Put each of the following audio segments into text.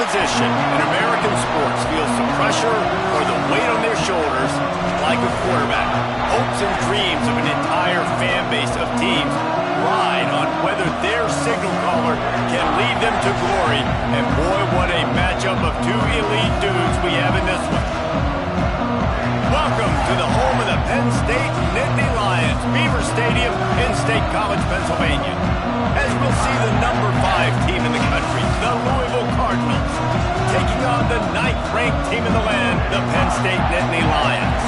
position in American sports feels the pressure or the weight on their shoulders like a quarterback. Hopes and dreams of an entire fan base of teams ride on whether their signal caller can lead them to glory. And boy, what a matchup of two elite dudes we have in this one. Welcome to the home of the Penn State Nittany Lions, Beaver Stadium in State College, Pennsylvania. As we'll see the number 5 team in the country, the Louisville Cardinals, taking on the 9th-ranked team in the land, the Penn State Nittany Lions.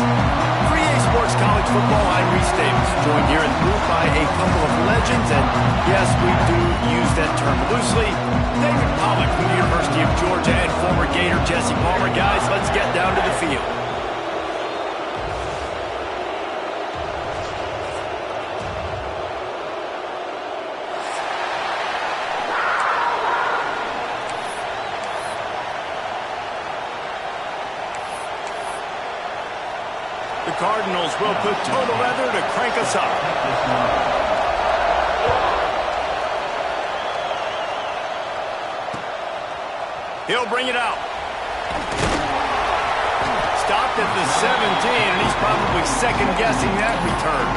For EA Sports College Football, I'm Reese Davis, joined here in the booth by a couple of legends, and yes, we do use that term loosely. David Pollack from the University of Georgia and former Gator Jesse Palmer. Guys, let's get down to the field. The Cardinals will put total leather to crank us up. He'll bring it out. Stopped at the 17, and he's probably second-guessing that return.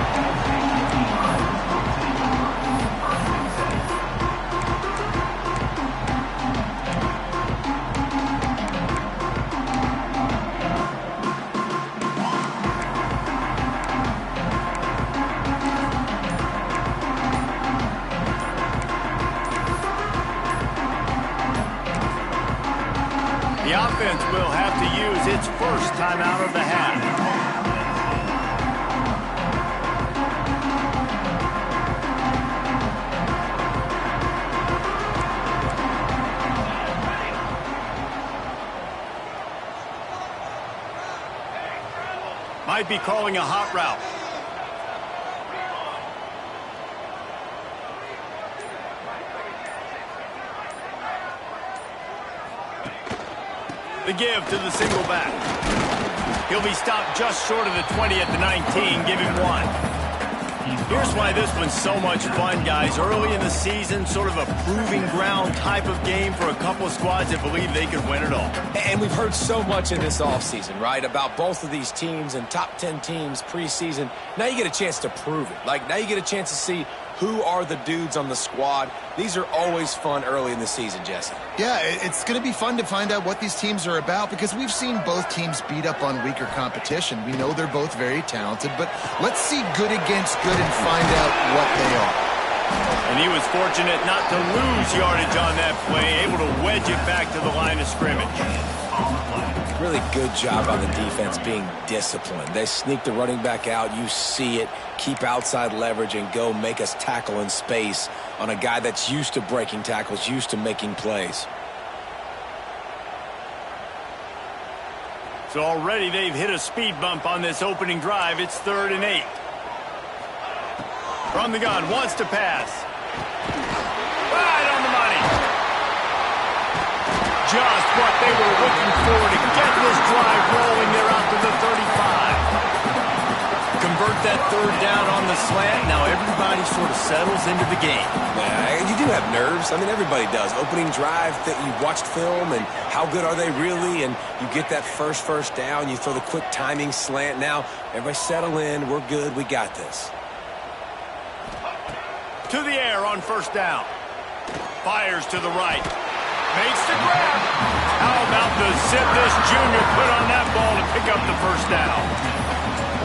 The offense will have to use its first timeout of the half. Might be calling a hot route. The give to the single back. He'll be stopped just short of the 20 at the 19. Give him 1. Here's why this one's so much fun, guys. Early in the season, sort of a proving ground type of game for a couple of squads that believe they could win it all. And we've heard so much in this offseason, right, about both of these teams and top 10 teams preseason. Now you get a chance to prove it. Like, now you get a chance to see who are the dudes on the squad. These are always fun early in the season, Jesse. Yeah, it's going to be fun to find out what these teams are about because we've seen both teams beat up on weaker competition. We know they're both very talented, but let's see good against good and find out what they are. And he was fortunate not to lose yardage on that play, able to wedge it back to the line of scrimmage. Really good job by the defense being disciplined. They sneak the running back out. You see it. Keep outside leverage and go make us tackle in space on a guy that's used to breaking tackles, used to making plays. So already they've hit a speed bump on this opening drive. It's 3rd and 8. From the gun, wants to pass. Right on the money. Just what they were looking for to get this drive rolling. They're out to the 35. Convert that 3rd down on the slant. Now everybody sort of settles into the game. Yeah, you do have nerves. I mean, everybody does. Opening drive, that you watched film, and how good are they really? And you get that first down. You throw the quick timing slant. Now everybody settle in. We're good. We got this. To the air on 1st down. Fires to the right. Makes the grab. How about the zip this junior put on that ball to pick up the 1st down?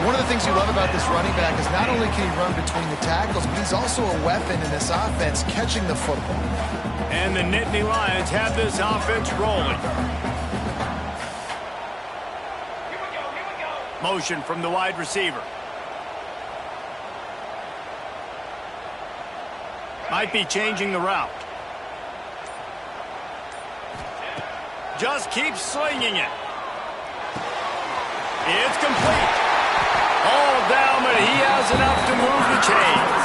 One of the things you love about this running back is not only can he run between the tackles, but he's also a weapon in this offense, catching the football. And the Nittany Lions have this offense rolling. Motion from the wide receiver. Might be changing the route. Just keeps slinging it. It's complete. All down, but he has enough to move the chains.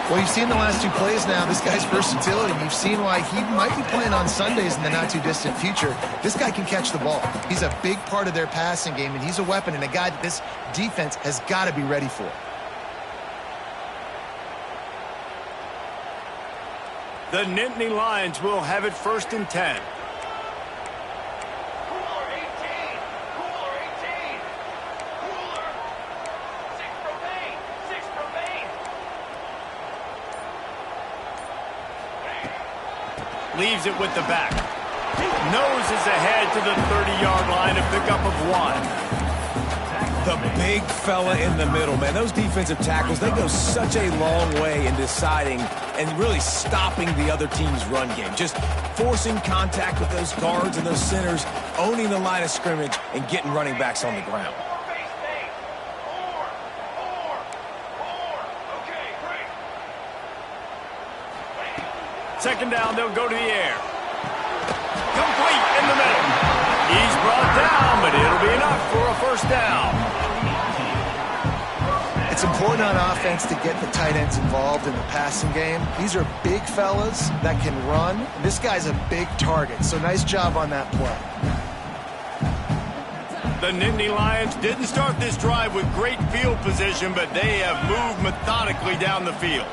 Well, you've seen the last 2 plays now. This guy's versatility. You've seen why he might be playing on Sundays in the not-too-distant future. This guy can catch the ball. He's a big part of their passing game, and he's a weapon and a guy that this defense has got to be ready for. The Nittany Lions will have it 1st and 10. Leaves it with the back. Noses ahead to the 30-yard line, a pickup of 1. The big fella in the middle, man. Those defensive tackles, they go such a long way in deciding and really stopping the other team's run game. Just forcing contact with those guards and those centers, owning the line of scrimmage, and getting running backs on the ground. Second down, they'll go to the air. Complete in the middle. He's brought down, but it'll be enough for a first down. It's important on offense to get the tight ends involved in the passing game. These are big fellas that can run. This guy's a big target, so nice job on that play. The Nittany Lions didn't start this drive with great field position, but they have moved methodically down the field.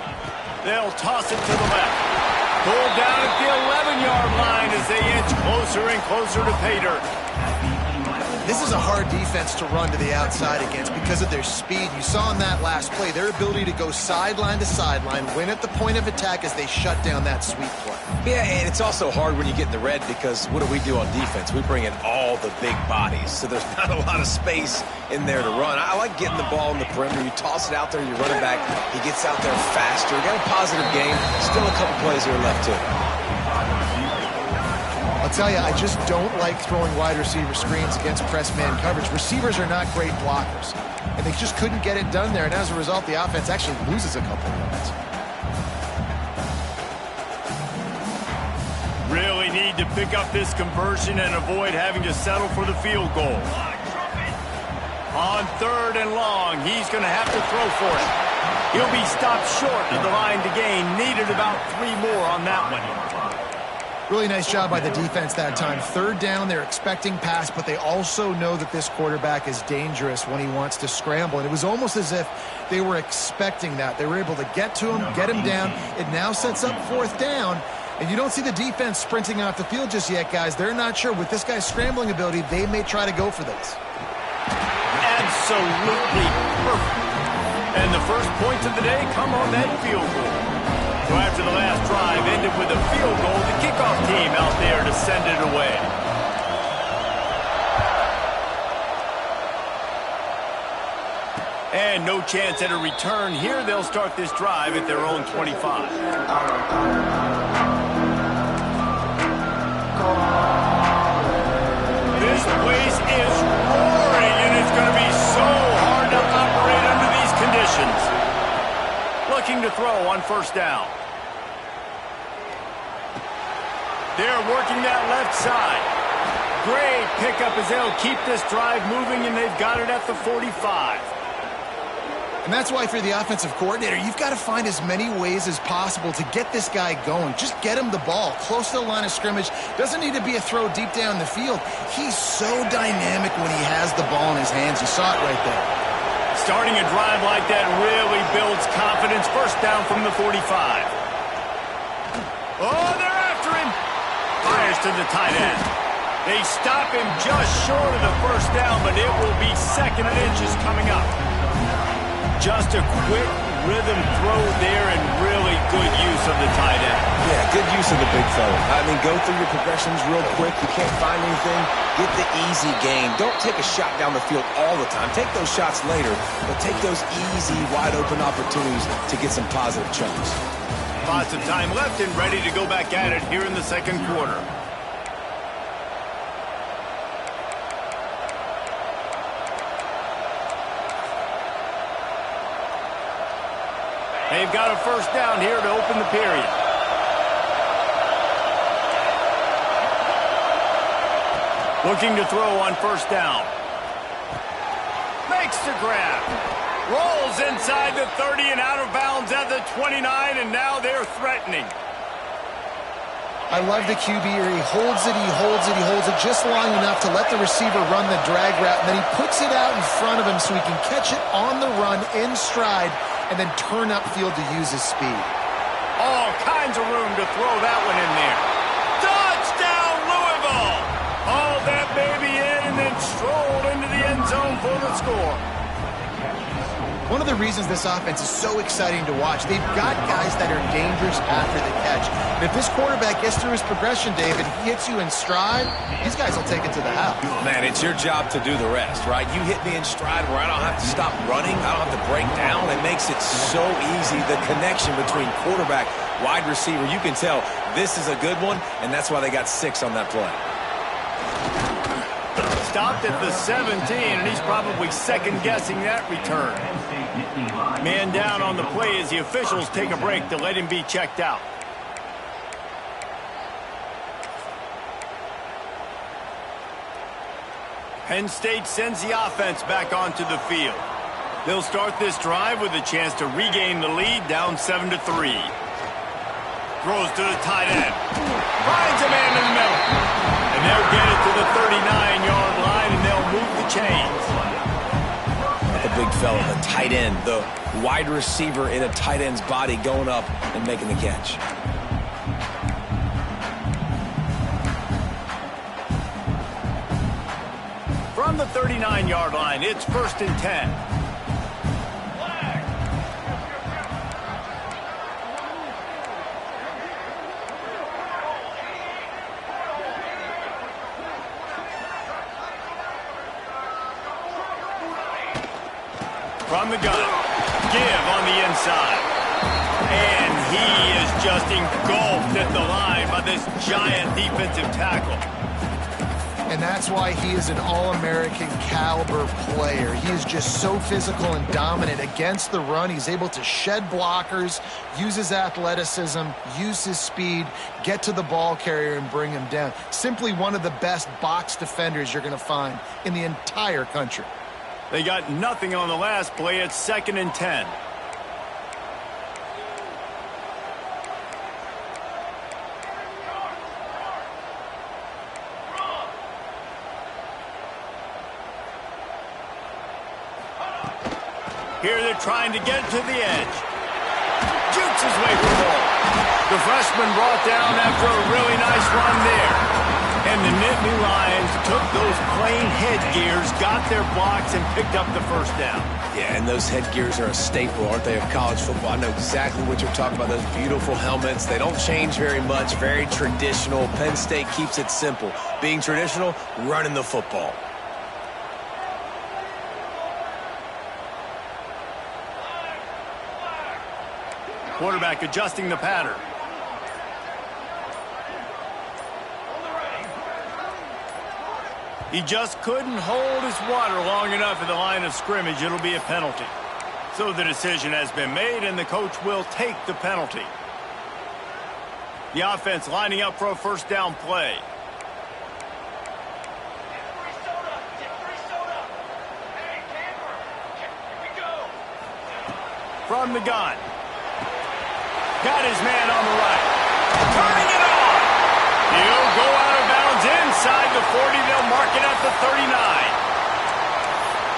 They'll toss it to the left. Pulled down at the 11-yard line as they inch closer and closer to pay dirt. This is a hard defense to run to the outside against because of their speed. You saw in that last play their ability to go sideline to sideline, win at the point of attack as they shut down that sweep play. Yeah, and it's also hard when you get in the red because what do on defense? We bring in all the big bodies, so there's not a lot of space in there to run. I like getting the ball in the perimeter. You toss it out there, you run it back. He gets out there faster. Got a positive game. Still a couple plays here left too. I'll tell you, I just don't like throwing wide receiver screens against press man coverage. Receivers are not great blockers, and they just couldn't get it done there, and as a result, the offense actually loses a couple of yards. Really need to pick up this conversion and avoid having to settle for the field goal. On 3rd and long, he's going to have to throw for it. He'll be stopped short of the line to gain. Needed about 3 more on that one. Really nice job by the defense that time. 3rd down, they're expecting pass, but they also know that this quarterback is dangerous when he wants to scramble. And it was almost as if they were expecting that. They were able to get to him, get him down. It now sets up 4th down. And you don't see the defense sprinting off the field just yet, guys. They're not sure. With this guy's scrambling ability, they may try to go for this. Absolutely perfect. And the first points of the day come on that field goal. So after the last drive ended with a field goal, the kickoff team out there to send it away. And no chance at a return here. They'll start this drive at their own 25. This place is roaring, and it's going to be so hard to operate under these conditions. Looking to throw on 1st down. They're working that left side. Great pickup as they'll keep this drive moving, and they've got it at the 45. And that's why for the offensive coordinator, you've got to find as many ways as possible to get this guy going. Just get him the ball close to the line of scrimmage. Doesn't need to be a throw deep down the field. He's so dynamic when he has the ball in his hands. You saw it right there. Starting a drive like that really builds confidence. 1st down from the 45. Oh, they're after him. Fires to the tight end. They stop him just short of the 1st down, but it will be 2nd and inches coming up. Just a quick rhythm throw there and really good use of the tight end. Yeah, good use of the big fella. I mean, go through your progressions real quick. You can't find anything. Get the easy gain. Don't take a shot down the field all the time. Take those shots later, but take those easy, wide-open opportunities to get some positive chunks. Lots of time left and ready to go back at it here in the 2nd quarter. They've got a 1st down here to open the period. Looking to throw on 1st down. Makes the grab. Rolls inside the 30 and out of bounds at the 29, and now they're threatening. I love the QB here. He holds it, he holds it, he holds it just long enough to let the receiver run the drag route, and then he puts it out in front of him so he can catch it on the run in stride and then turn upfield to use his speed. All kinds of room to throw that one in there. Touchdown, Louisville! Hauled that baby in and then strolled into the end zone for the score. One of the reasons this offense is so exciting to watch. They've got guys that are dangerous after the catch. And if this quarterback gets through his progression, David, he hits you in stride, these guys will take it to the house. Man, it's your job to do the rest, right? You hit me in stride where I don't have to stop running. I don't have to break down. It makes it so easy. The connection between quarterback, wide receiver, you can tell this is a good one, and that's why they got 6 on that play. Stopped at the 17, and he's probably second-guessing that return. Man down on the play as the officials take a break to let him be checked out. Penn State sends the offense back onto the field. They'll start this drive with a chance to regain the lead, down 7-3. Throws to the tight end. Finds a man in the middle. And they'll get it to the 39-yard line, and they'll move the chains. The big fella, the tight end, the wide receiver in a tight end's body going up and making the catch. From the 39-yard line, it's 1st and 10. From the gun, give on the inside. And he is just engulfed at the line by this giant defensive tackle. And that's why he is an All-American caliber player. He is just so physical and dominant against the run. He's able to shed blockers, use his athleticism, use his speed, get to the ball carrier and bring him down. Simply one of the best box defenders you're going to find in the entire country. They got nothing on the last play. It's 2nd and 10. Here they're trying to get to the edge. Jukes his way for the ball. The freshman brought down after a really nice run there. And the Nittany Lions took those plain headgears, got their blocks, and picked up the first down. Yeah, and those headgears are a staple, aren't they, of college football? I know exactly what you're talking about, those beautiful helmets. They don't change very much, very traditional. Penn State keeps it simple. Being traditional, running the football. Quarterback adjusting the pattern. He just couldn't hold his water long enough at the line of scrimmage. It'll be a penalty. So the decision has been made, and the coach will take the penalty. The offense lining up for a first down play. From the gun. Got his man on the right. Turning it on. He'll go out of bounds inside the 40. They'll mark it at the 39.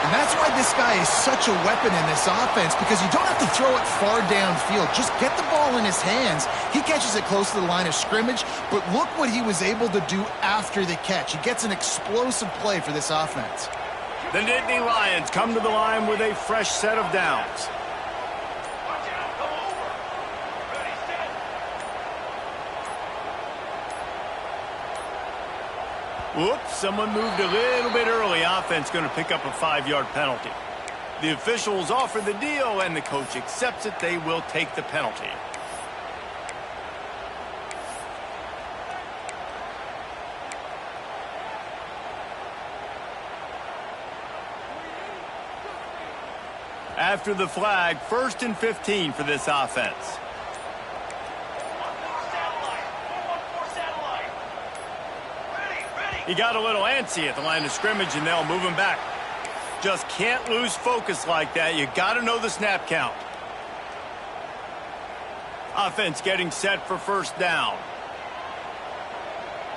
And that's why this guy is such a weapon in this offense, because you don't have to throw it far downfield. Just get the ball in his hands. He catches it close to the line of scrimmage, but look what he was able to do after the catch. He gets an explosive play for this offense. The Nittany Lions come to the line with a fresh set of downs. Whoops, someone moved a little bit early. Offense going to pick up a 5-yard penalty. The officials offer the deal, and the coach accepts it. They will take the penalty. After the flag, 1st and 15 for this offense. He got a little antsy at the line of scrimmage, and they'll move him back. Just can't lose focus like that. You got to know the snap count. Offense getting set for first down.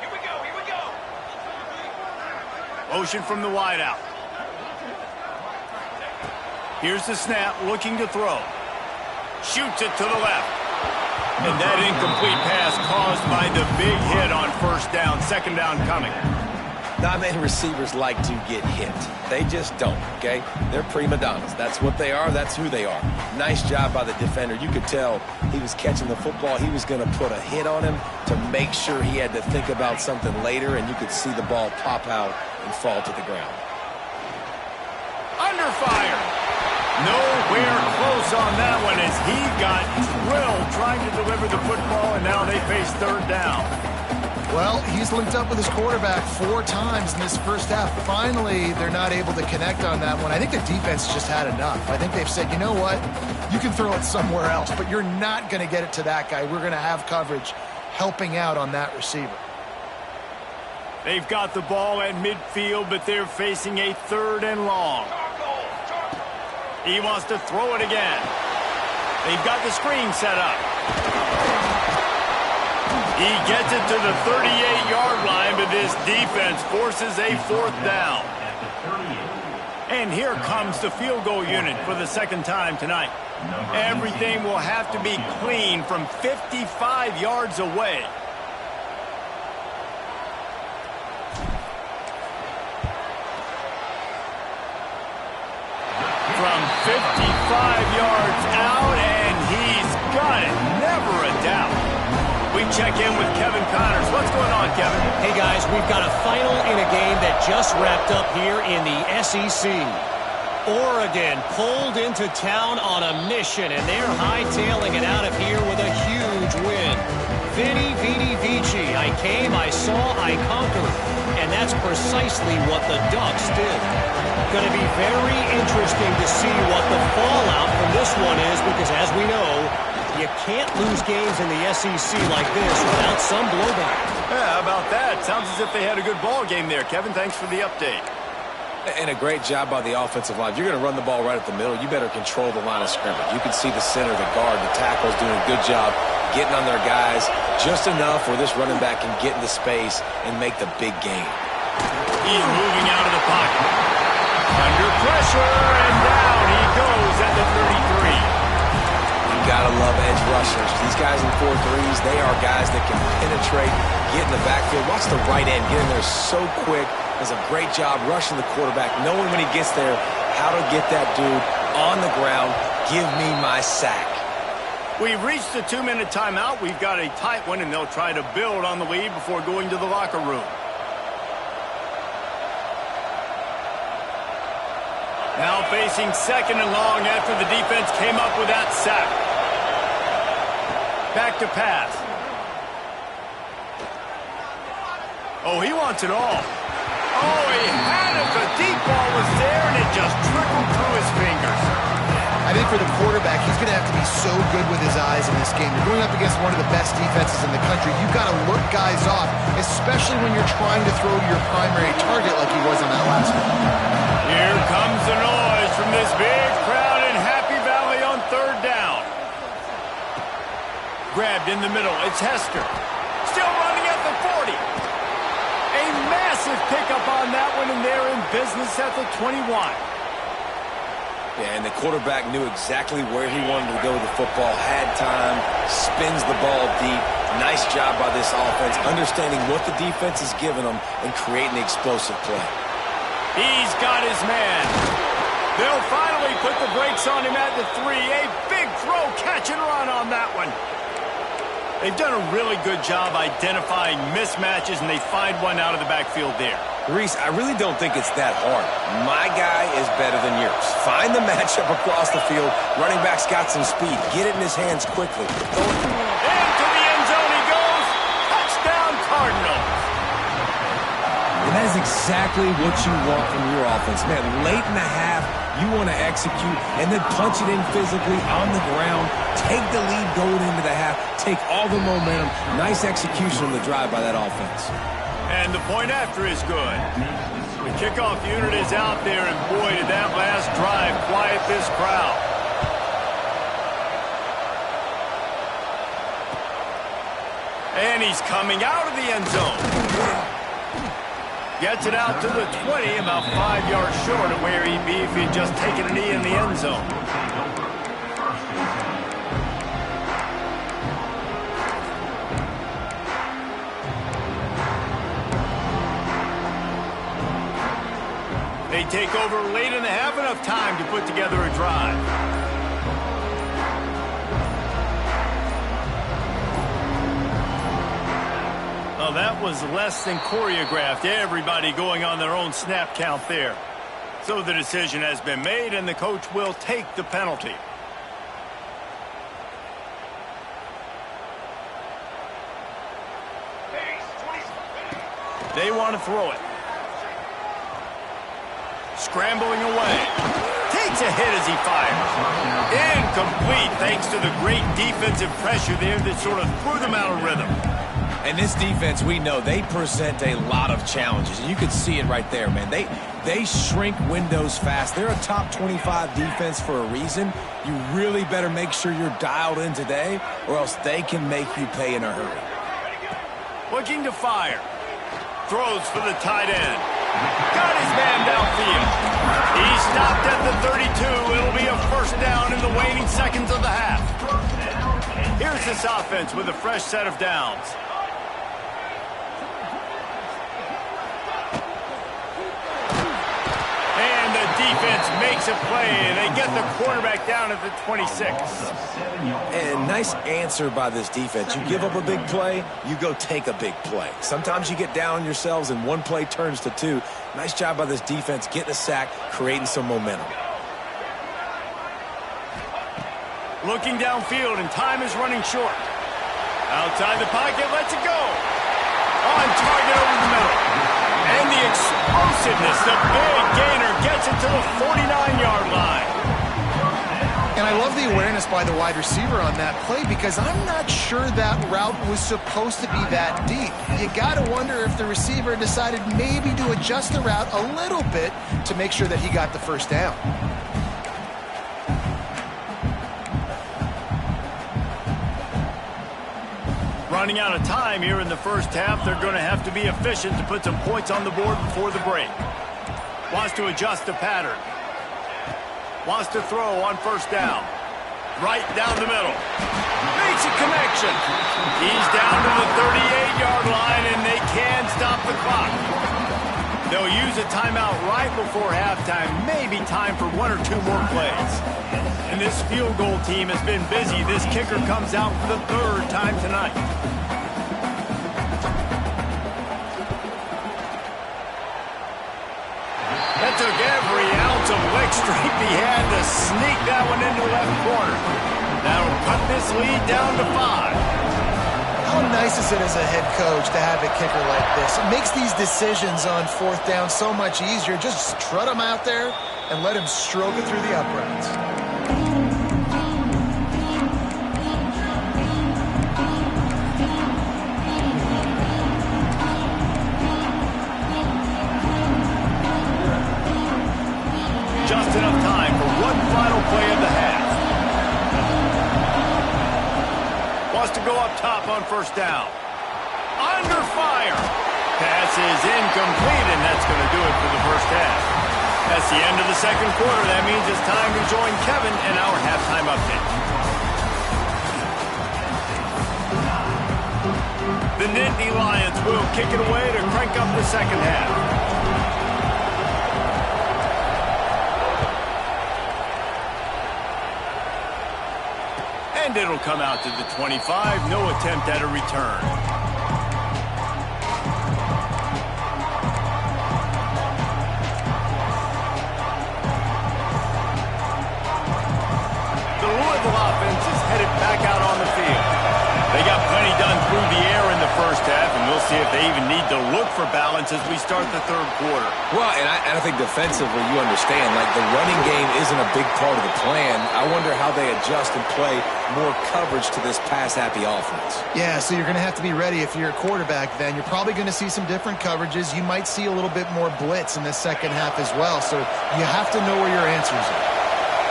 Here we go, here we go. Motion from the wideout. Here's the snap, looking to throw. Shoots it to the left. And that incomplete pass caused by the big hit on first down. 2nd down coming. Not many receivers like to get hit. They just don't, okay? They're prima donnas. That's what they are. That's who they are. Nice job by the defender. You could tell he was catching the football. He was going to put a hit on him to make sure he had to think about something later, and you could see the ball pop out and fall to the ground. Under fire. Nowhere close on that one as he got drilled trying to deliver the football, and now they face third down. Well, he's linked up with his quarterback 4 times in this first half. Finally, they're not able to connect on that one. I think the defense just had enough. I think they've said, you know what? You can throw it somewhere else, but you're not going to get it to that guy. We're going to have coverage helping out on that receiver. They've got the ball at midfield, but they're facing a 3rd and long. He wants to throw it again. They've got the screen set up. He gets it to the 38-yard line, but this defense forces a 4th down. And here comes the field goal unit for the 2nd time tonight. Everything will have to be clean from 55 yards away. From 55 yards out, and he's got it. Never a doubt. We check in with Kevin Connors. What's going on, Kevin? Hey, guys, we've got a final in a game that just wrapped up here in the SEC. Oregon pulled into town on a mission, and they're hightailing it out of here with a huge win. Vini, Vidi, Vici. I came, I saw, I conquered. And that's precisely what the Ducks did. Going to be very interesting to see what the fallout from this one is, because as we know, you can't lose games in the SEC like this without some blowback. Yeah, how about that? Sounds as if they had a good ball game there. Kevin, thanks for the update. And a great job by the offensive line. If you're going to run the ball right at the middle, you better control the line of scrimmage. You can see the center, the guard, the tackles doing a good job getting on their guys just enough where this running back can get into space and make the big game. He's moving out of the pocket. Under pressure, and down he goes at the 33. You gotta love edge rushers. These guys in 4-3s, they are guys that can penetrate, get in the backfield. Watch the right end get in there so quick. Does a great job rushing the quarterback, knowing when he gets there how to get that dude on the ground. Give me my sack. We've reached the 2-minute timeout. We've got a tight one, and they'll try to build on the lead before going to the locker room. Now facing 2nd and long after the defense came up with that sack. Back to pass. Oh, he wants it all. Oh, he had it. The deep ball was there, and it just trickled through his fingers. I think for the quarterback, he's going to have to be so good with his eyes in this game. You're going up against one of the best defenses in the country. You've got to look guys off, especially when you're trying to throw to your primary target like he was on that last one. Here comes the noise from this big crowd in Happy Valley on 3rd down. Grabbed in the middle. It's Hester. Still running at the 40. A massive pickup on that one, and they're in business at the 21. Yeah, and the quarterback knew exactly where he wanted to go with the football, had time, spins the ball deep. Nice job by this offense, understanding what the defense is giving them and creating the explosive play. He's got his man. They'll finally put the brakes on him at the 3. A big throw, catch and run on that one. They've done a really good job identifying mismatches, and they find one out of the backfield there. Reese, I really don't think it's that hard. My guy is better than yours. Find the matchup across the field. Running back's got some speed. Get it in his hands quickly. Into the end zone he goes. Touchdown, Cardinals. And that is exactly what you want from your offense. Man, late in the half, you want to execute and then punch it in physically on the ground. Take the lead going into the half. Take all the momentum. Nice execution on the drive by that offense. And the point after is good. The kickoff unit is out there, and boy, did that last drive quiet this crowd. And he's coming out of the end zone. Gets it out to the 20, about 5 yards short of where he'd be if he'd just taken a knee in the end zone. take over late in the half, enough time to put together a drive. Well, that was less than choreographed. Everybody going on their own snap count there. So the decision has been made, and the coach will take the penalty. They want to throw it. Scrambling away. Takes a hit as he fires. Incomplete thanks to the great defensive pressure there that sort of threw them out of rhythm. And this defense, we know, they present a lot of challenges. And you can see it right there, man. They shrink windows fast. They're a top 25 defense for a reason. You really better make sure you're dialed in today, or else they can make you pay in a hurry. Looking to fire. Throws for the tight end. Got his man downfield. He stopped at the 32. It'll be a first down in the waning seconds of the half. Here's this offense with a fresh set of downs. And the defense makes a play. They get the quarterback down at the 26. And nice answer by this defense. You give up a big play, you go take a big play. Sometimes you get down on yourselves and one play turns to two. Nice job by this defense getting a sack, creating some momentum. Looking downfield, and time is running short. Outside the pocket, lets it go. On target over the middle. And the explosiveness, the big gainer, gets it to the 49-yard line. And I love the awareness by the wide receiver on that play, because I'm not sure that route was supposed to be that deep. You got to wonder if the receiver decided maybe to adjust the route a little bit to make sure that he got the first down. Running out of time here in the first half. They're going to have to be efficient to put some points on the board before the break. Wants to adjust the pattern. Wants to throw on first down. Right down the middle. Makes a connection. He's down to the 38-yard line, and they can stop the clock. They'll use a timeout right before halftime. Maybe time for one or two more plays. And this field goal team has been busy. This kicker comes out for the third time tonight. That took every ounce of leg strength he had to sneak that one into the left corner. That'll cut this lead down to 5. How nice is it as a head coach to have a kicker like this? It makes these decisions on fourth down so much easier. Just strut him out there and let him stroke it through the uprights. Just enough time for one final play of the half. Wants to go up top on first down. Under fire. Pass is incomplete, and that's going to do it for the first half. That's the end of the second quarter. That means it's time to join Kevin in our halftime update. The Nittany Lions will kick it away to crank up the second half. And it'll come out to the 25. No attempt at a return. The Louisville offense is headed back out on the field. They got plenty done through the air in the first half, and we'll see if they even need to look for balance as we start the third quarter. Well, and I think defensively, you understand, like the running game isn't a big part of the plan. I wonder how they adjust and play more coverage to this pass-happy offense. Yeah, so you're going to have to be ready if you're a quarterback then. You're probably going to see some different coverages. You might see a little bit more blitz in the second half as well, so you have to know where your answers are.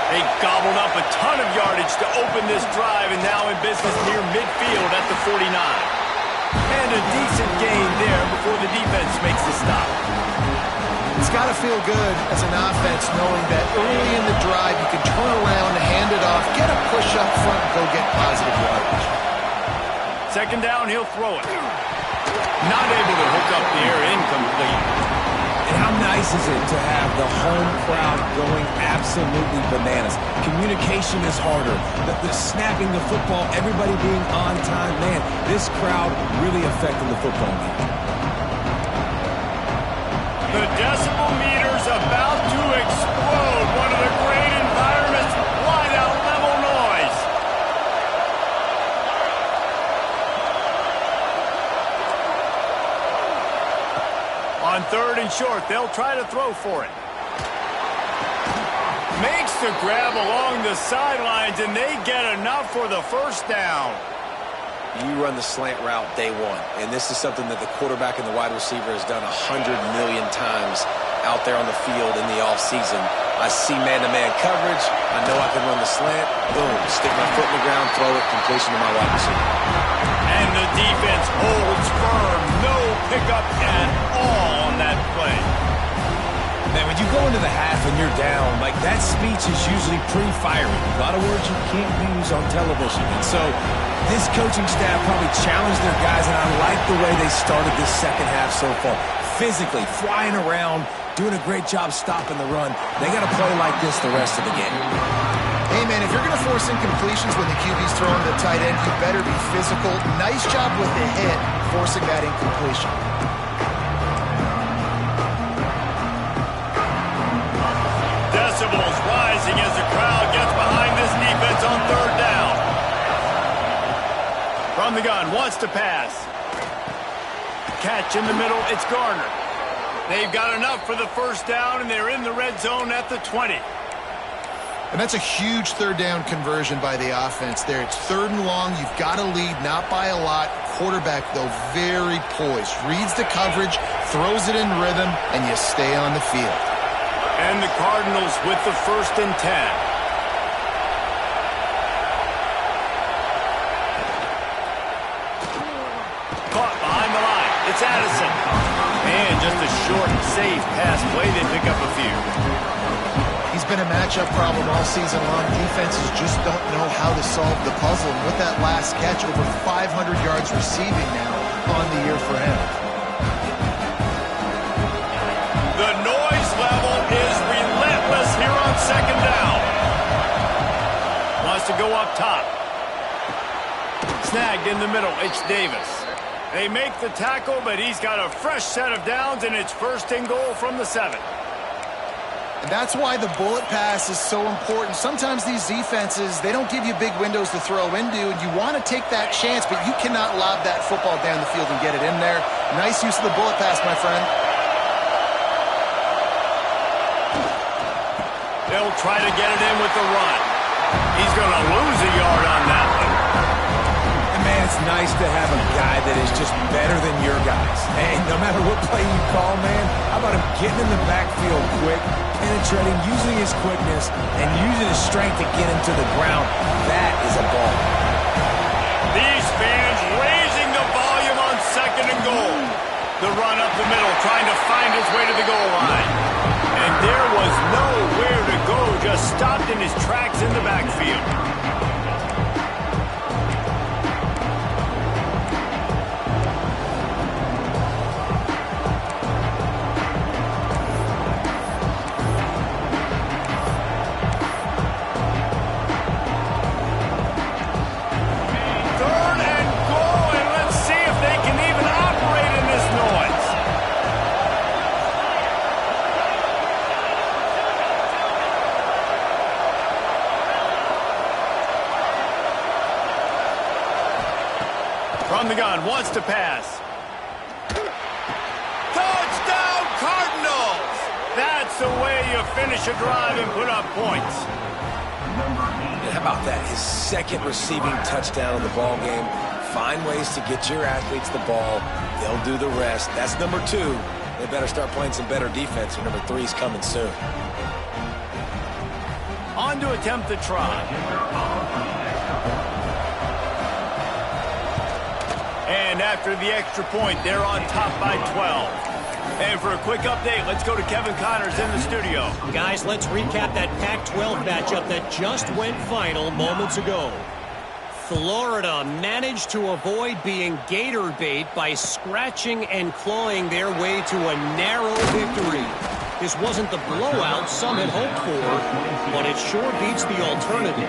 They gobbled up a ton of yardage to open this drive, and now in business near midfield at the 49. And a decent gain there before the defense makes the stop. It's got to feel good as an offense knowing that early in the drive you can turn around, hand it off, get a push up front, and go get positive yardage. Second down, he'll throw it. Not able to hook up the air, incomplete. And how nice is it to have the home crowd going absolutely bananas? Communication is harder. The snapping the football, everybody being on time. Man, this crowd really affecting the football game. The decibel meter's about to explode. One of the great environments, wide out level noise. On 3rd and short, they'll try to throw for it. Makes the grab along the sidelines, and they get enough for the first down. You run the slant route day one, and this is something that the quarterback and the wide receiver has done 100 million times out there on the field in the offseason. I see man-to-man coverage. I know I can run the slant. Boom, stick my foot in the ground, throw it, completion to my wide receiver. And the defense holds firm. No pickup at all on that play. Man, when you go into the half and you're down, like that speech is usually pretty fiery. A lot of words you can't use on television. And so this coaching staff probably challenged their guys, and I like the way they started this second half so far. Physically, flying around, doing a great job stopping the run. They got to play like this the rest of the game. Hey, man, if you're going to force incompletions when the QB's throwing the tight end, you better be physical. Nice job with the hit, forcing that incompletion. Decibels rising as the crowd gets behind this defense on 3rd down. From the gun, wants to pass. Catch in the middle, it's Garner. They've got enough for the first down, and they're in the red zone at the 20. And that's a huge 3rd down conversion by the offense there. It's 3rd and long. You've got to lead, not by a lot. Quarterback, though, very poised. Reads the coverage, throws it in rhythm, and you stay on the field. And the Cardinals with the 1st and 10. Caught behind the line. It's Addison. And just a short, safe pass play. They pick up a few. He's been a matchup problem all season long. Defenses just don't know how to solve the puzzle. And with that last catch, over 500 yards receiving now on the year for him. The noise level is relentless here on 2nd down. Wants to go up top. Snagged in the middle. It's Davis. They make the tackle, but he's got a fresh set of downs, and it's 1st and goal from the 7. And that's why the bullet pass is so important. Sometimes these defenses, they don't give you big windows to throw into, and you want to take that chance, but you cannot lob that football down the field and get it in there. Nice use of the bullet pass, my friend. They'll try to get it in with the run. He's going to lose a yard on that one. Man, it's nice to have a guy that is just better than your guys. Hey, no matter what play you call, man, how about him getting in the backfield quick, penetrating, using his quickness, and using his strength to get him to the ground? That is a ball. These fans raising the volume on 2nd and goal. The run up the middle, trying to find his way to the goal line. And there was nowhere to go, just stopped in his tracks in the backfield. From the gun, wants to pass. Touchdown, Cardinals! That's the way you finish a drive and put up points. And how about that? His 2nd receiving touchdown of the ball game. Find ways to get your athletes the ball. They'll do the rest. That's number 2. They better start playing some better defense, and number 3 is coming soon. On to attempt the try. And after the extra point, they're on top by 12. And for a quick update, let's go to Kevin Connors in the studio. Guys, let's recap that Pac-12 matchup that just went final moments ago. Florida managed to avoid being gator bait by scratching and clawing their way to a narrow victory. This wasn't the blowout some had hoped for, but it sure beats the alternative.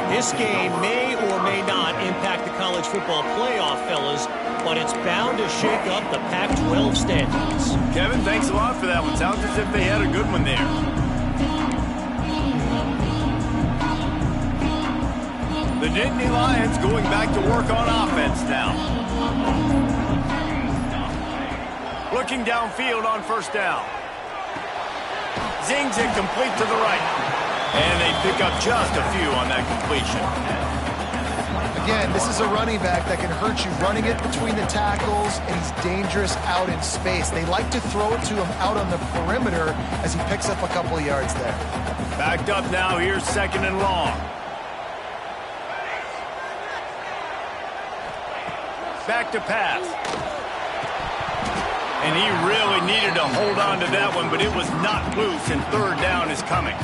This game may or may not impact the college football playoff, fellas, but it's bound to shake up the Pac-12 standings. Kevin, thanks a lot for that one. Sounds as if they had a good one there. The Nittany Lions going back to work on offense now. Looking downfield on first down. Zings it complete to the right. And they pick up just a few on that completion. Again, this is a running back that can hurt you running it between the tackles, and he's dangerous out in space. They like to throw it to him out on the perimeter as he picks up a couple of yards there. Backed up now, here's 2nd and long. Back to pass. And he really needed to hold on to that one, but it was not loose, and 3rd down is coming.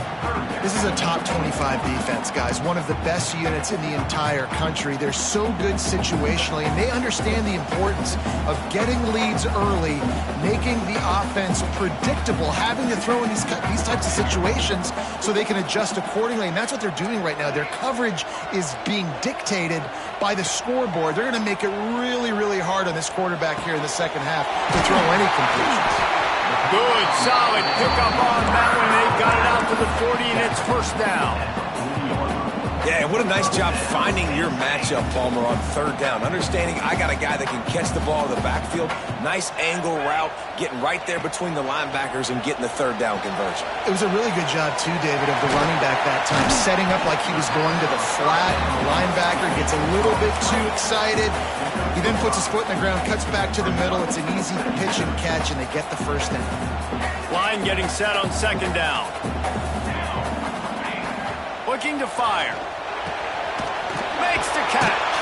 This is a top 25 defense, guys. One of the best units in the entire country. They're so good situationally, and they understand the importance of getting leads early, making the offense predictable, having to throw in these types of situations so they can adjust accordingly, and that's what they're doing right now. Their coverage is being dictated by the scoreboard. They're going to make it really, really hard on this quarterback here in the second half to throw any completions. Good, solid pickup on that one. They've got it out to the 40, and it's 1st down. Yeah, what a nice job finding your matchup, Palmer, on 3rd down. Understanding I got a guy that can catch the ball in the backfield. Nice angle route, getting right there between the linebackers and getting the 3rd down conversion. It was a really good job, too, David, of the running back that time, setting up like he was going to the flat, and the linebacker gets a little bit too excited. He then puts his foot in the ground, cuts back to the middle. It's an easy pitch and catch, and they get the 1st down. Line getting set on 2nd down. Looking to fire. Makes the catch.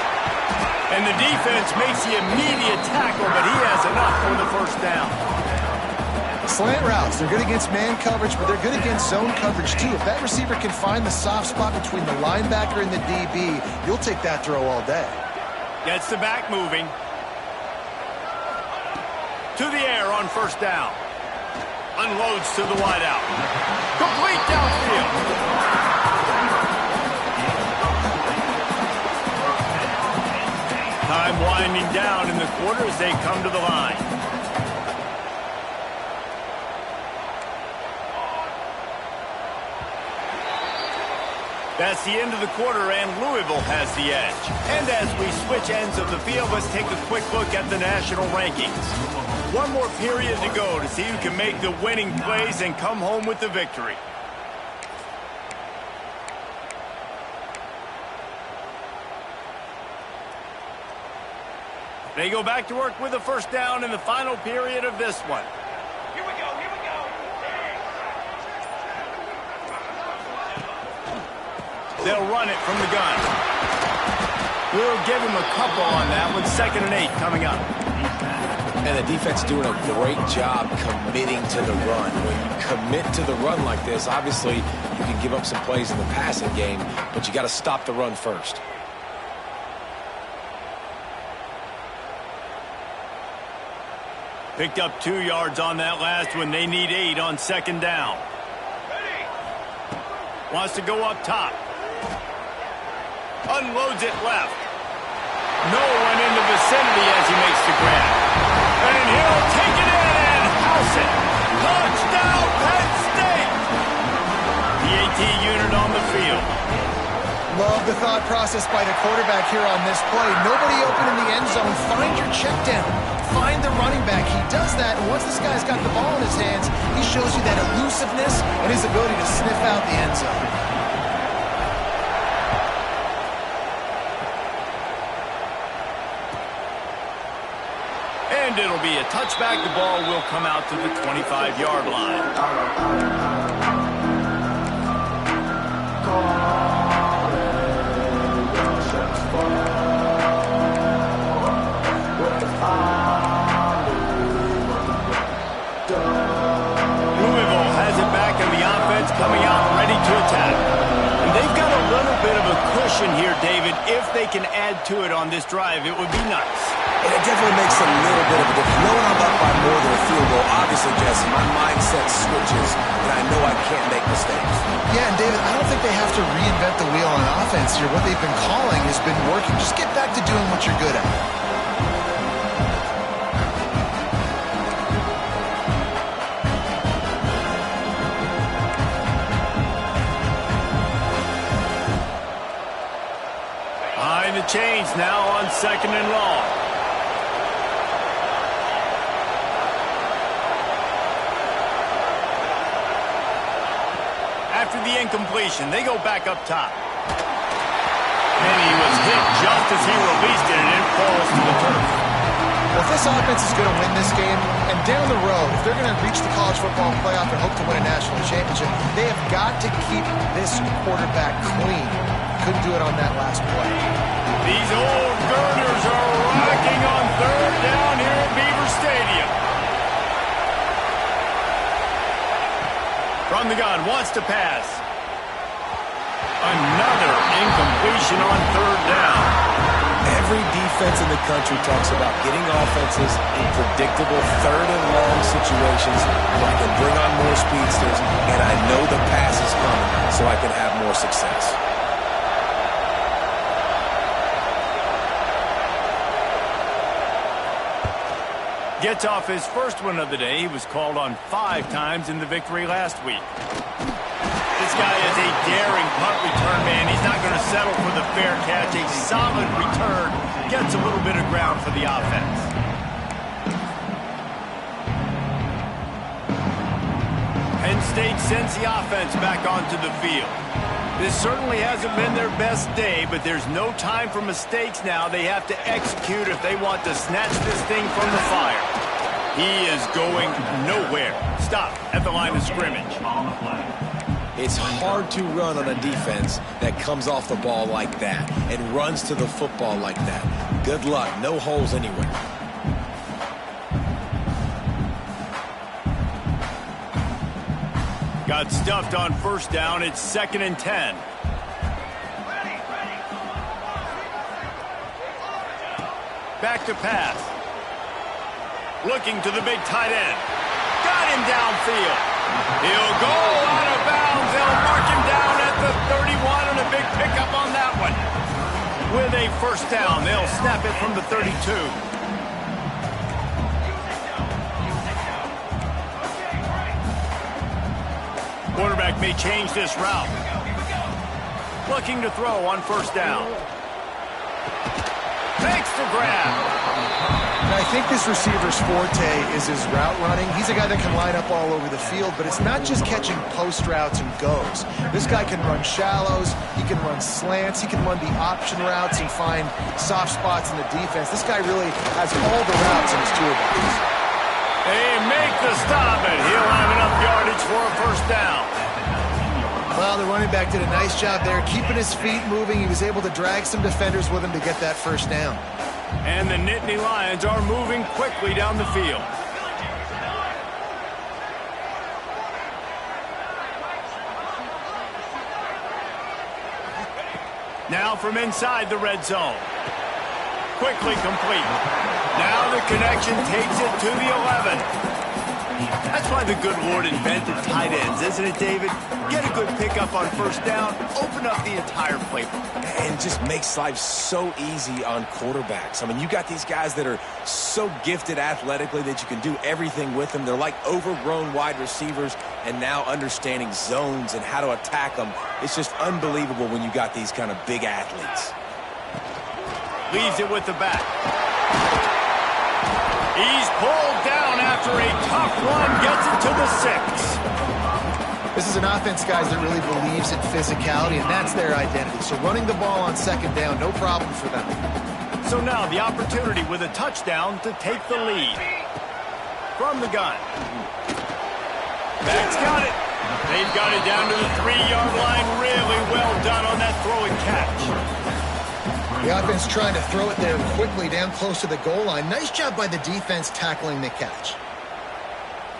And the defense makes the immediate tackle, but he has enough for the 1st down. Slant routes, they're good against man coverage, but they're good against zone coverage, too. If that receiver can find the soft spot between the linebacker and the DB, you'll take that throw all day. Gets the back moving. To the air on 1st down. Unloads to the wideout. Complete downfield. Time winding down in the quarter as they come to the line. That's the end of the quarter, and Louisville has the edge. And as we switch ends of the field, let's take a quick look at the national rankings. One more period to go to see who can make the winning plays and come home with the victory. They go back to work with the 1st down in the final period of this one. Here we go, here we go. They'll run it from the gun. We'll give him a couple on that one. 2nd and 8 coming up. And the defense doing a great job committing to the run. When you commit to the run like this, obviously you can give up some plays in the passing game, but you got to stop the run first. Picked up 2 yards on that last one. They need 8 on 2nd down. Wants to go up top. Unloads it left. No one in the vicinity as he makes the grab. And he'll take it in and house it. Touchdown, Penn State! The AT unit on the field. Love the thought process by the quarterback here on this play. Nobody open in the end zone. Find your check down. Find the running back. He does that, and once this guy's got the ball in his hands, he shows you that elusiveness and his ability to sniff out the end zone. And it'll be a touchback. The ball will come out to the 25-yard line. Louisville has it back, and the offense coming out ready to attack. And they've got a little bit of a cushion possession here, David. If they can add to it on this drive, it would be nice. And it definitely makes a little bit of a difference. Knowing I'm up by more than a field goal, obviously, Jesse, my mindset switches, and I know I can't make mistakes. Yeah, and David, I don't think they have to reinvent the wheel on offense here. What they've been calling has been working. Just get back to doing what you're good at. Behind the chains now on 2nd and long. After the incompletion, they go back up top. And he was hit just as he released it, and it falls to the turf. Well, if this offense is going to win this game, and down the road, if they're going to reach the college football playoff and hope to win a national championship, they have got to keep this quarterback clean. Couldn't do it on that last play. These old girders are rocking on 3rd down here at Beaver Stadium. From the gun, wants to pass. Another incompletion on 3rd down. Every defense in the country talks about getting offenses in predictable 3rd and long situations where I can bring on more speedsters, and I know the pass is coming so I can have more success. Gets off his first one of the day. He was called on 5 times in the victory last week. This guy is a daring punt return man. He's not going to settle for the fair catch. A solid return. Gets a little bit of ground for the offense. Penn State sends the offense back onto the field. This certainly hasn't been their best day, but there's no time for mistakes now. They have to execute if they want to snatch this thing from the fire. He is going nowhere. Stop at the line of scrimmage. It's hard to run on a defense that comes off the ball like that and runs to the football like that. Good luck. No holes anywhere. Got stuffed on 1st down. It's 2nd and 10. Back to pass. Looking to the big tight end. Got him downfield. He'll go out of bounds. They'll mark him down at the 31, and a big pickup on that one. With a 1st down, they'll snap it from the 32. Quarterback may change this route. Looking to throw on 1st down. Makes the grab. And I think this receiver's forte is his route running. He's a guy that can line up all over the field, but it's not just catching post routes and goes. This guy can run shallows, he can run slants, he can run the option routes and find soft spots in the defense. This guy really has all the routes in his toolbox. They make the stop, and he'll have enough yardage for a 1st down. Well, the running back did a nice job there, keeping his feet moving. He was able to drag some defenders with him to get that 1st down. And the Nittany Lions are moving quickly down the field. Now from inside the red zone. Quickly complete. Now the connection takes it to the 11. That's why the good Lord invented tight ends, isn't it, David? Get a good pickup on 1st down, open up the entire playbook. And just makes life so easy on quarterbacks. I mean, you got these guys that are so gifted athletically that you can do everything with them. They're like overgrown wide receivers, and now understanding zones and how to attack them. It's just unbelievable when you got these kind of big athletes. Leaves it with the back. He's pulled down after a tough run, gets it to the 6. This is an offense, guys, that really believes in physicality, and that's their identity. So running the ball on 2nd down, no problem for them. So now the opportunity with a touchdown to take the lead. From the gun. Back's got it. They've got it down to the 3-yard line. Really well done on that throw and catch. The offense trying to throw it there quickly down close to the goal line. Nice job by the defense tackling the catch.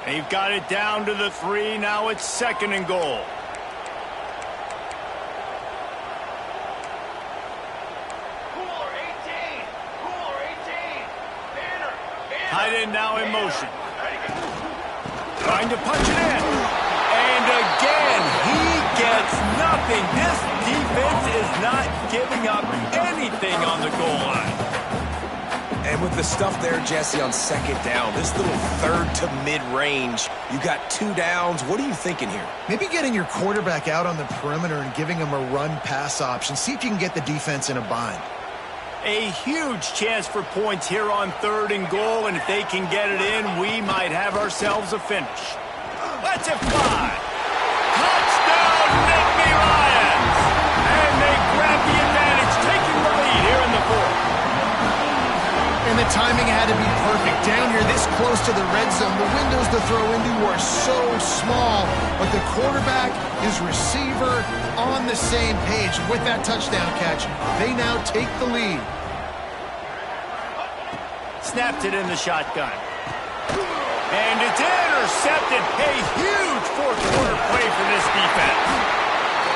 They've got it down to the 3. Now it's 2nd and goal. Tight end now in motion. Trying to punch it in. And again, he gets nothing. This defense is not giving up anything on the goal line. And with the stuff there, Jesse, on second down, this little third to mid-range, you got 2 downs. What are you thinking here? Maybe getting your quarterback out on the perimeter and giving him a run-pass option. See if you can get the defense in a bind. A huge chance for points here on 3rd and goal, and if they can get it in, we might have ourselves a finish. Let's it fly. Touchdown, Nittany Lions! And they grab the advantage, taking the lead here in the 4th. And the timing had to be perfect. Down here this close to the red zone, the windows to throw into are so small, but the quarterback, his receiver, on the same page. With that touchdown catch, they now take the lead. Snapped it in the shotgun. And it's intercepted. A huge 4th quarter play for this defense.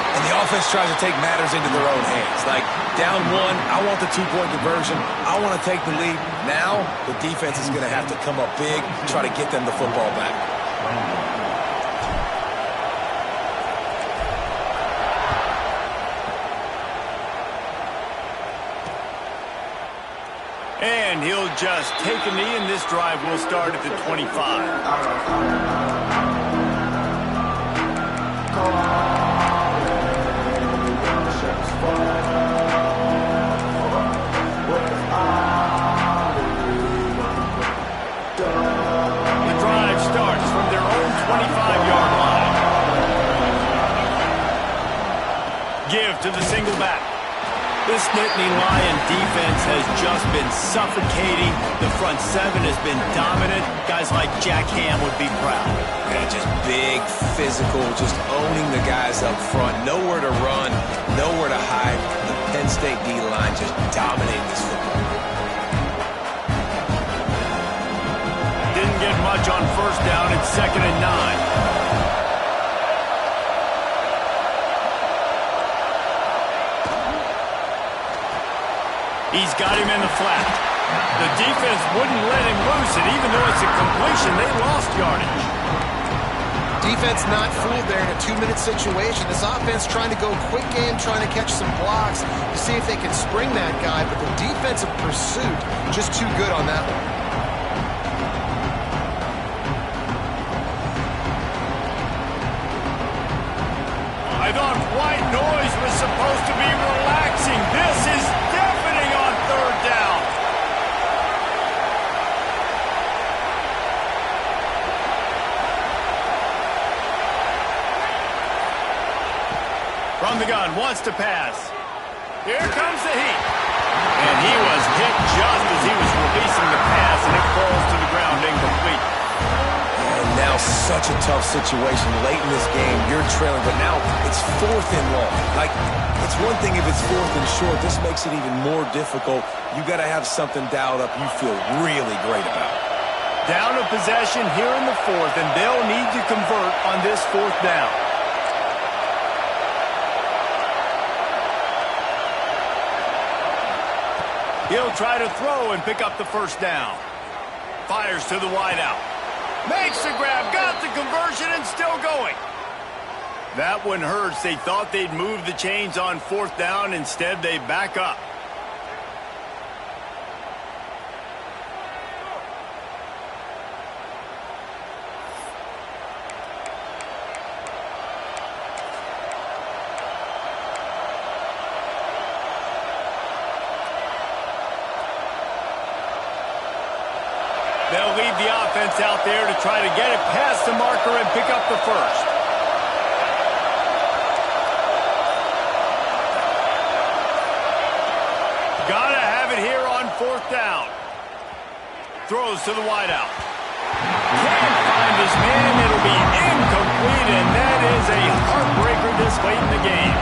And the offense tries to take matters into their own hands. Like, down 1, I want the 2-point conversion. I want to take the lead. Now, the defense is going to have to come up big, try to get them the football back. And he'll just take a knee, and this drive will start at the 25. Give to the single back. This Nittany Lion defense has just been suffocating. The front 7 has been dominant. Guys like Jack Ham would be proud. Yeah, just big, physical, just owning the guys up front. Nowhere to run, nowhere to hide. The Penn State D-line just dominating this football. Didn't get much on 1st down. It's 2nd and 9. He's got him in the flat. The defense wouldn't let him loose, and even though it's a completion, they lost yardage. Defense not fooled there in a 2-minute situation. This offense trying to go quick game, trying to catch some blocks to see if they can spring that guy, but the defensive pursuit just too good on that one. I thought white noise was supposed to be relaxing. This is deafening on 3rd down. From the gun, wants to pass. Here comes the heat. And he was hit just as he was releasing the pass, and it falls to the ground incomplete. And now such a tough situation. Late in this game, you're trailing, but now it's 4th and long. Like, it's one thing if it's 4th and short. This makes it even more difficult. You got to have something dialed up you feel really great about. Down a possession here in the 4th, and they'll need to convert on this 4th down. He'll try to throw and pick up the 1st down. Fires to the wideout. Makes the grab, got the conversion, and still going. That one hurts. They thought they'd move the chains on 4th down. Instead, they back up. They'll leave the offense out there to try to get it past the marker and pick up the 1st. Gotta have it here on 4th down. Throws to the wideout. Can't find his man. It'll be incomplete, and that is a heartbreaker this late in the game.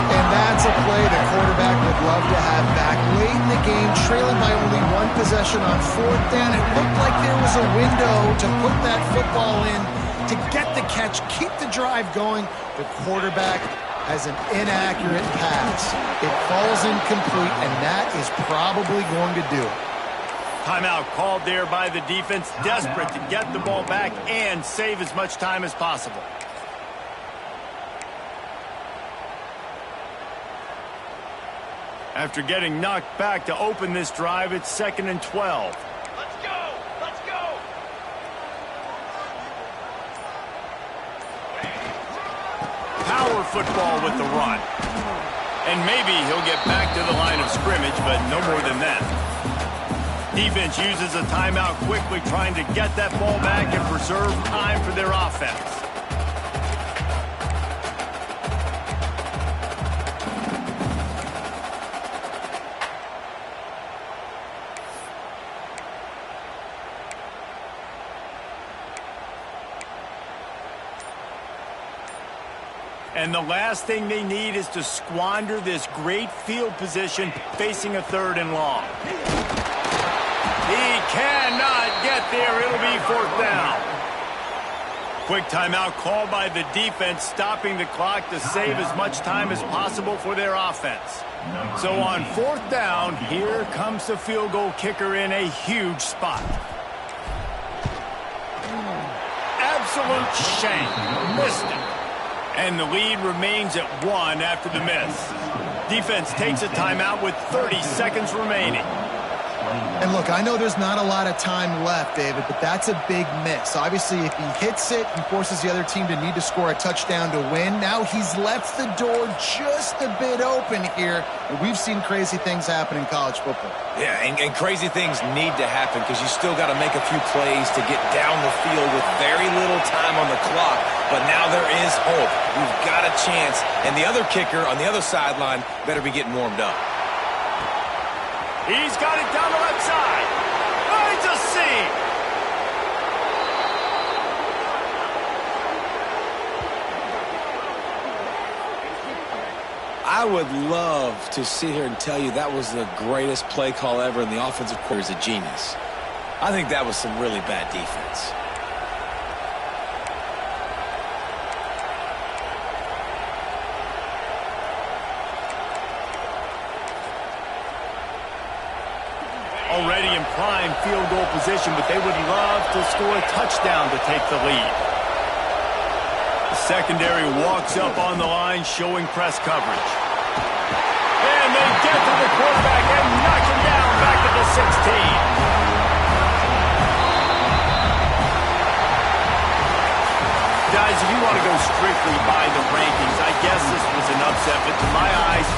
And that's a play the quarterback would love to have back. Late in the game, trailing by only 1 possession on 4th down. It looked like there was a window to put that football in, to get the catch, keep the drive going. The quarterback has an inaccurate pass. It falls incomplete, and that is probably going to do it. Timeout called there by the defense, desperate to get the ball back and save as much time as possible. After getting knocked back to open this drive, it's 2nd and 12. Let's go! Let's go! Power football with the run. And maybe he'll get back to the line of scrimmage, but no more than that. Defense uses a timeout quickly, trying to get that ball back and preserve time for their offense. And the last thing they need is to squander this great field position facing a 3rd and long. He cannot get there. It'll be 4th down. Quick timeout called by the defense, stopping the clock to save as much time as possible for their offense. So on 4th down, here comes the field goal kicker in a huge spot. Absolute shame. Missed it. And the lead remains at 1 after the miss. Defense takes a timeout with 30 seconds remaining. And look, I know there's not a lot of time left, David, but that's a big miss. Obviously, if he hits it, he forces the other team to need to score a touchdown to win. Now he's left the door just a bit open here. And we've seen crazy things happen in college football. Yeah, and crazy things need to happen because you still got to make a few plays to get down the field with very little time on the clock. But now there is hope. We've got a chance. And the other kicker on the other sideline better be getting warmed up. He's got it down the left side. Finds a seam. I would love to sit here and tell you that was the greatest play call ever and the offensive coordinator is a genius. I think that was some really bad defense. Already in prime field goal position, but they would love to score a touchdown to take the lead. The secondary walks up on the line, showing press coverage. And they get to the quarterback and knock him down back at the 16. Guys, if you want to go strictly by the rankings, I guess this was an upset, but to